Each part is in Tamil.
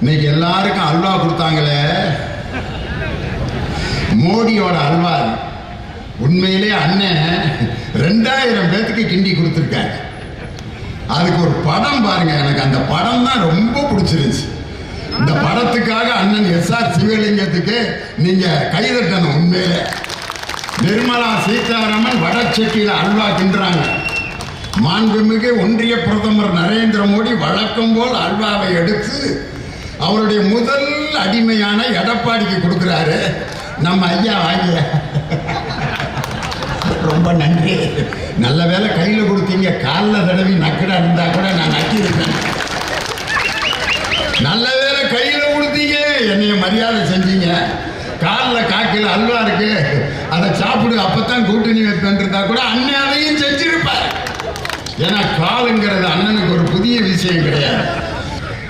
இன்னைக்கு எல்லாருக்கும் அல்வா கொடுத்தாங்களே, மோடியோட அல்வா. உண்மையிலே அண்ணன் 2000 பேத்துக்கு கிண்டி கொடுத்துருக்காரு. அதுக்கு ஒரு படம் பாருங்க, எனக்கு அந்த படம் தான் ரொம்ப பிடிச்சிருந்துச்சு. இந்த படத்துக்காக அண்ணன் எஸ்ஆர் சிவலிங்கத்துக்கு நீங்க கைதட்டணும். உண்மையிலே நிர்மலா சீதாராமன் வடச்செட்டியில அல்வா கிண்டுறாங்க. மாண்புமிகு ஒன்றிய பிரதமர் நரேந்திர மோடி வழக்கம் போல் அல்வாவை எடுத்து அவருடைய முதல் அடிமையான எடப்பாடிக்கு கொடுக்கிறாரு. நம்ம ஐயா வாங்க, ரொம்ப நன்றி. நல்ல வேலை கையில கொடுத்தீங்க, காலில் தடவி நக்கடா இருந்தா கூட நான் நக்கி இருக்கேன். நல்ல வேலை கையில கொடுத்தீங்க, என்னைய மரியாதை செஞ்சீங்க. காலில் காக்கில அல்வா இருக்கு, அதை சாப்பிடு, அப்பத்தான் கூட்டணி வைப்பேன்றதா கூட அண்ணன் அதையும் செஞ்சிருப்பார். ஏன்னா காலுங்கிறது அண்ணனுக்கு ஒரு புதிய விஷயம் கிடையாது.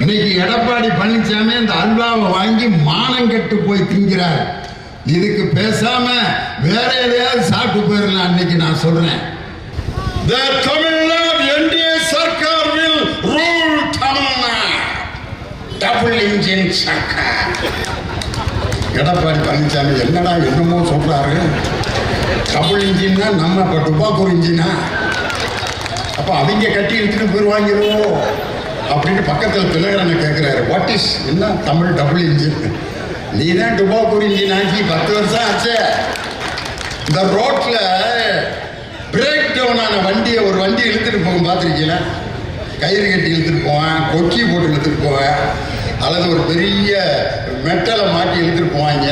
இன்னைக்கு எடப்பாடி பழனிசாமி அந்த அல்வாவை வாங்கி மானம் கெட்டு போய் திங்கிறார். இதுக்கு பேசாம வேற எதையாவது சாப்பிட்டு போயிடலாம். அன்னைக்கு நான் சொல்றேன், the Tamil Nadu NDA Sarkar will rule Tamil Nadu. Double engine Sarkar. Edappadi Palaniswami என்னடா என்னமோ சொல்றாரு. டபுள் இன்ஜின்னா நம்ம இப்ப டுபாக்கூர் இன்ஜினா, அப்ப அவங்க கட்டி எடுத்துட்டு போயிருவாங்களோ அப்படின்னு பக்கத்தில் திலகரனை கேட்கிறாரு. வாட் இஸ் என்ன தமிழ் டபுள் இன்ஜின்? நீ தான் டுபாக்கூர் இன்ஜின் ஆக்கி 10 வருஷம் ஆச்சு. இந்த ரோட்ல பிரேக் டவுன் ஆன வண்டியை ஒரு வண்டி இழுத்துட்டு போகும் பார்த்துருக்கீங்களா? கயிறு கட்டி இழுத்துட்டு போவேன், கொக்கி போட்டு இழுத்துட்டு போவேன், அல்லது ஒரு பெரிய மெட்டலை மாட்டி இழுத்துட்டு போவாங்க.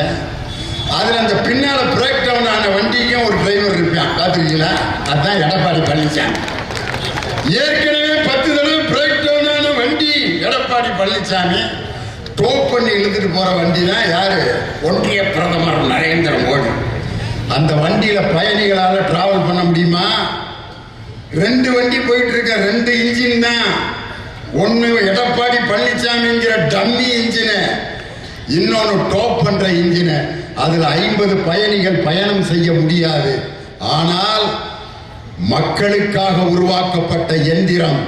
அதில் அந்த பின்னால பிரேக் டவுன் ஆன வண்டிக்கும் ஒரு டிரைவர் இருப்பான், பார்த்துருக்கீங்களா? அதுதான் எடப்பாடி பழனிசாமி. ஏற்கனவே 10 தடவை பிரேக் டவுன் ஆன வண்டி எடப்பாடி பழனிசாமி. டோப் பண்ணி இழுத்துட்டு போற வண்டி தான் யாரு? ஒன்றிய பிரதமர் நரேந்திர மோடி. அந்த வண்டியில பயணிகளால டிராவல் பண்ண முடியுமா? 2 வண்டி போயிட்டு இருக்க, 2 இன்ஜின் தான். ஒன்னு எடப்பாடி பழனிசாமிங்கிற டம்மி இன்ஜின், இன்னொன்னு டோப் பண்ற இன்ஜின். அதுல 50 பயணிகள் பயணம் செய்ய முடியாது. ஆனால் மக்களுக்காக உருவாக்கப்பட்ட எந்திரம்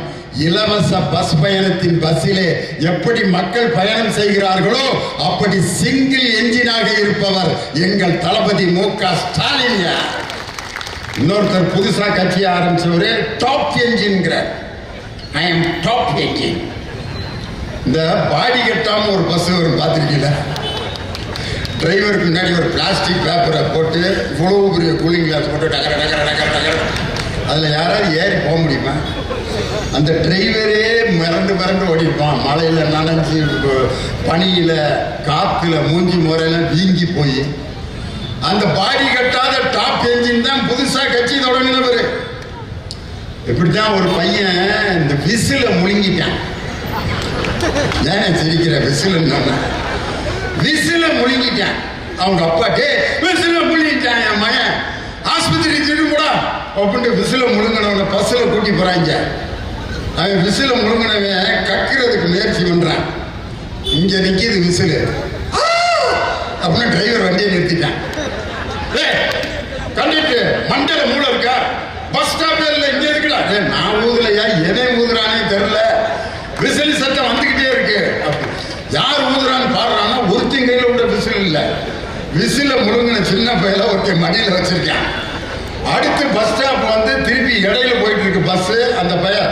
இலவச பஸ் பயணத்தின் பஸ்ஸிலே எப்படி மக்கள் பயணம் செய்கிறார்களோ அப்படி சிங்கிள் என்ஜினாக இருப்பவர் எங்கள் தளபதி மு.க. ஸ்டாலின். இன்னொருத்தர் புதுசா கட்சி ஆரம்பிச்சவரு டாப் என்ஜின்கிறார். I am top engine. இந்த பாடி கட்டாம ஒரு பஸ் வரும், பார்த்துருக்கீங்களா? டிரைவருக்கு முன்னாடி ஒரு பிளாஸ்டிக் பேப்பரை போட்டு இவ்வளவு பெரிய கூலிங் கிளாஸ் போட்டு டகர டகர டகர டகர, அதில் யாராவது ஏறி போக முடியுமா? அந்த டிரைவரே மிரண்டு மிரண்டு ஓடிப்பான். மழையில் நனைஞ்சு, பனியில், காற்றுல மூஞ்சி முறையெல்லாம் வீங்கி போய். அந்த பாடி கட்டாத டாப் என்ஜின் தான் புதுசா கட்சி தொடங்கினவர். இப்படித்தான் ஒரு பையன் இந்த விசில முழுங்கிட்டான். ஏன் சிரிக்கிற? விசில முழுங்கிட்டான். அவங்க அப்பாட்டே விசில முழுங்கிட்டான் என் மகன், ஆஸ்பத்திரி திரும்புடா அப்படின்னு விசில முழுங்கினவன பஸ்ல கூட்டி போறாங்க. அவன் விசில முழுங்கினவன் கக்கிறதுக்கு முயற்சி பண்றான். இங்க நிக்கிது விசிலு அப்படின்னு டிரைவர் வண்டியை நிறுத்திட்டான். கண்டிட்டு மண்டல மூளை இருக்கா? பஸ் ஸ்டாப் இல்ல, இங்க இருக்குடா. நான் ஊதுலையா, எதை ஊதுறானே தெரியல, விசில் சத்தம் வந்துகிட்டே இருக்கு. யார் ஊதுறான்னு பாடுறான்னா ஒருத்தன் கையில விட விசில் இல்ல. விசில முழுங்கின சின்ன பையில ஒருத்தன் மடியில வச்சிருக்கான். அடுத்து பஸ் ஸ்டாப் வந்து திருப்பி இடையில போயிட்டு இருக்கு பஸ். அந்த பையன்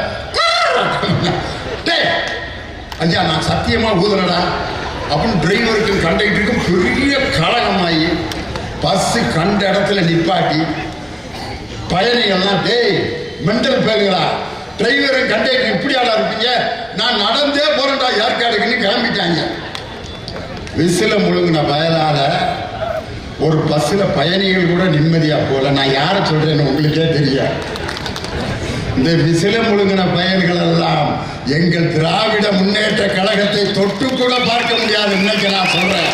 ஐயா நான் சத்தியமா ஊதுனடா அப்படின்னு டிரைவருக்கும் கண்டக்டருக்கும் பெரிய கலகமாயி பஸ் கண்ட இடத்துல நிப்பாட்டி பயணிகள்லாம் டேய் மெண்டல் பேருங்களா, டிரைவரும் கண்டக்டர் இப்படியாடா இருப்பீங்க, நான் நடந்தே போறேன்டா ஏற்காடுக்குன்னு கிளம்பிட்டாங்க. விசில முழுங்கின பயலால ஒரு பஸ்ல பயணிகள் கூட நிம்மதியா போல. நான் யாரை சொல்றேன்னு உங்களுக்கே தெரியும். இந்த விசில முழுங்கின பயல்கள் எல்லாம் எங்கள் திராவிட முன்னேற்ற கழகத்தை தொட்டு கூட பார்க்க முடியாது. இன்னைக்கு நான் சொல்றேன்,